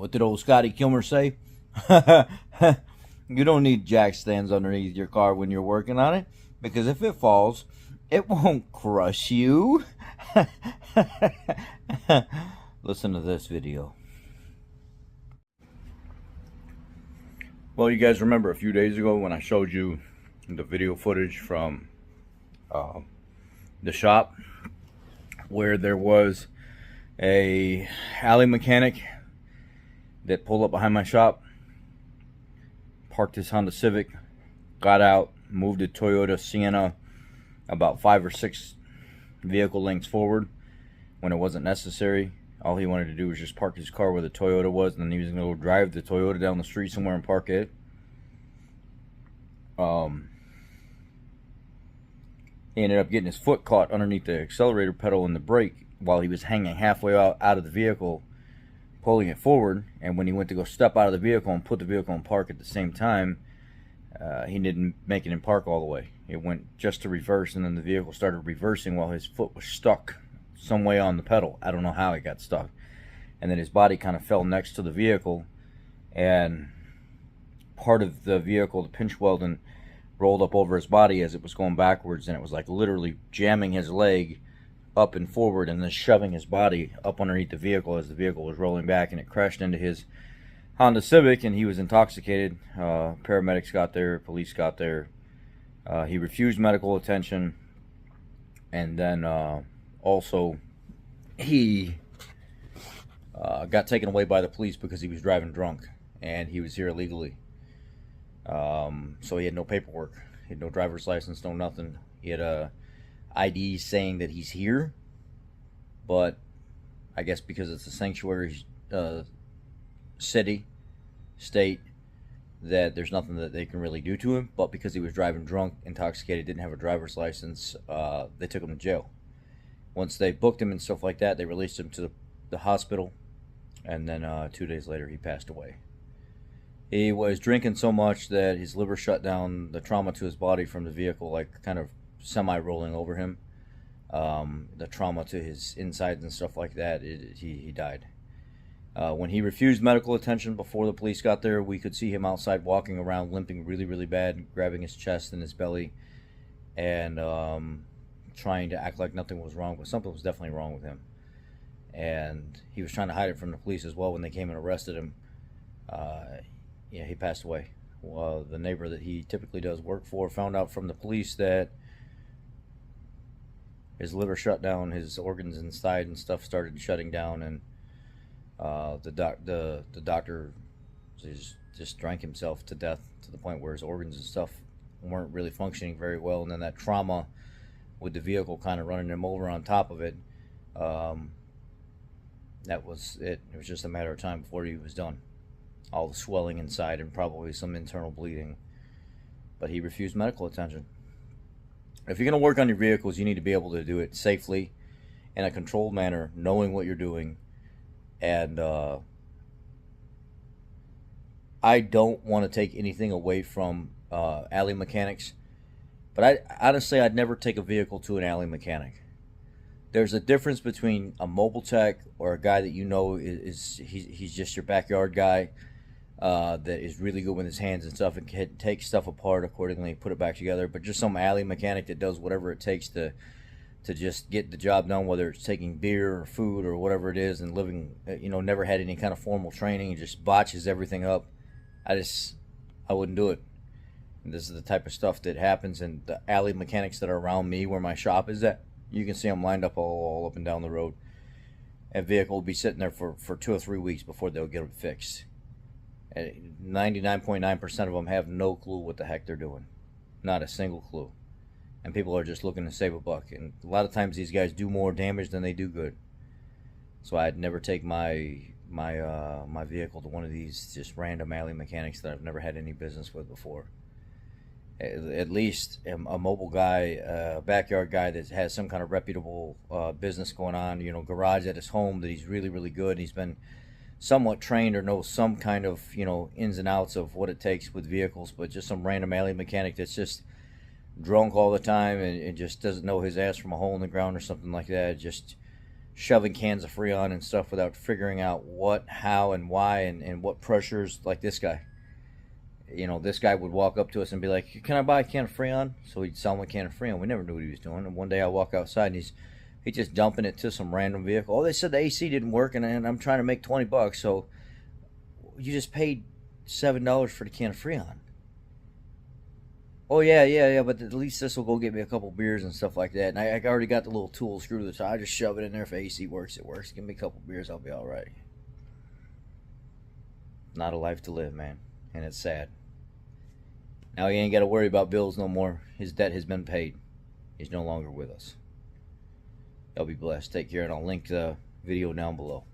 What did old Scotty Kilmer say? You don't need jack stands underneath your car when you're working on it, because if it falls, it won't crush you. Listen to this video. Well, you guys remember a few days ago when I showed you the video footage from the shop where there was a alley mechanic that pulled up behind my shop, parked his Honda Civic, got out, moved a Toyota Sienna about 5 or 6 vehicle lengths forward when it wasn't necessary. All he wanted to do was just park his car where the Toyota was, and then he was going to go drive the Toyota down the street somewhere and park it. He ended up getting his foot caught underneath the accelerator pedal and the brake while he was hanging halfway out of the vehicle, pulling it forward. And when he went to go step out of the vehicle and put the vehicle in park at the same time, he didn't make it in park all the way. It went just to reverse, and then the vehicle started reversing while his foot was stuck some way on the pedal. I don't know how it got stuck. And then his body kind of fell next to the vehicle, and part of the vehicle, the pinch welding, rolled up over his body as it was going backwards, and it was like literally jamming his leg up and forward and then shoving his body up underneath the vehicle as the vehicle was rolling back, and it crashed into his Honda Civic, and he was intoxicated. Paramedics got there, police got there. He refused medical attention, and then also he got taken away by the police because he was driving drunk and he was here illegally. So he had no paperwork, he had no driver's license, no nothing. He had a ID saying that he's here, but I guess because it's a sanctuary city, state, that there's nothing that they can really do to him. But because he was driving drunk, intoxicated, didn't have a driver's license, they took him to jail. Once they booked him and stuff like that, they released him to the hospital, and then 2 days later he passed away. He was drinking so much that his liver shut down, the trauma to his body from the vehicle like kind of semi-rolling over him, the trauma to his insides and stuff like that, he died. When he refused medical attention before the police got there, we could see him outside walking around limping really, really bad, grabbing his chest and his belly, and trying to act like nothing was wrong, but something was definitely wrong with him. And he was trying to hide it from the police as well when they came and arrested him. Yeah, he passed away. Well, the neighbor that he typically does work for found out from the police that his liver shut down, his organs inside and stuff started shutting down, and the doctor just drank himself to death to the point where his organs and stuff weren't really functioning very well. And then that trauma with the vehicle kind of running him over on top of it, that was it. It was just a matter of time before he was done. All the swelling inside and probably some internal bleeding. But he refused medical attention. If you're going to work on your vehicles, you need to be able to do it safely, in a controlled manner, knowing what you're doing. And I don't want to take anything away from alley mechanics, but honestly, I'd never take a vehicle to an alley mechanic. There's a difference between a mobile tech or a guy that you know he's just your backyard guy, that is really good with his hands and stuff and can take stuff apart accordingly and put it back together. But just some alley mechanic that does whatever it takes to just get the job done, whether it's taking beer or food or whatever it is, and living, never had any kind of formal training and just botches everything up. I wouldn't do it. And this is the type of stuff that happens, and the alley mechanics that are around me where my shop is at, you can see them lined up all up and down the road. A vehicle will be sitting there for 2 or 3 weeks before they'll get it fixed. 99.9% of them have no clue what the heck they're doing. Not a single clue. And people are just looking to save a buck. And a lot of times these guys do more damage than they do good. So I'd never take my vehicle to one of these just random alley mechanics that I've never had any business with before. At least a mobile guy, a backyard guy that has some kind of reputable business going on, garage at his home that he's really, really good. He's been somewhat trained or knows some kind of, ins and outs of what it takes with vehicles, but just some random alley mechanic that's just drunk all the time and just doesn't know his ass from a hole in the ground or something like that. Just shoving cans of Freon and stuff without figuring out what, how, and why, and what pressures. Like this guy. You know, this guy would walk up to us and be like, "Can I buy a can of Freon?" So he'd sell him a can of Freon. We never knew what he was doing. And one day I walk outside and he's just dumping it to some random vehicle. Oh, they said the AC didn't work, and I'm trying to make $20. So you just paid $7 for the can of Freon. Oh yeah, but at least this will go get me a couple beers and stuff like that. And I already got the little tool screw to the side. I just shove it in there. If AC works, it works. Give me a couple beers, I'll be all right. Not a life to live, man, and it's sad. Now he ain't got to worry about bills no more. His debt has been paid. He's no longer with us. Y'all be blessed. Take care, and I'll link the video down below.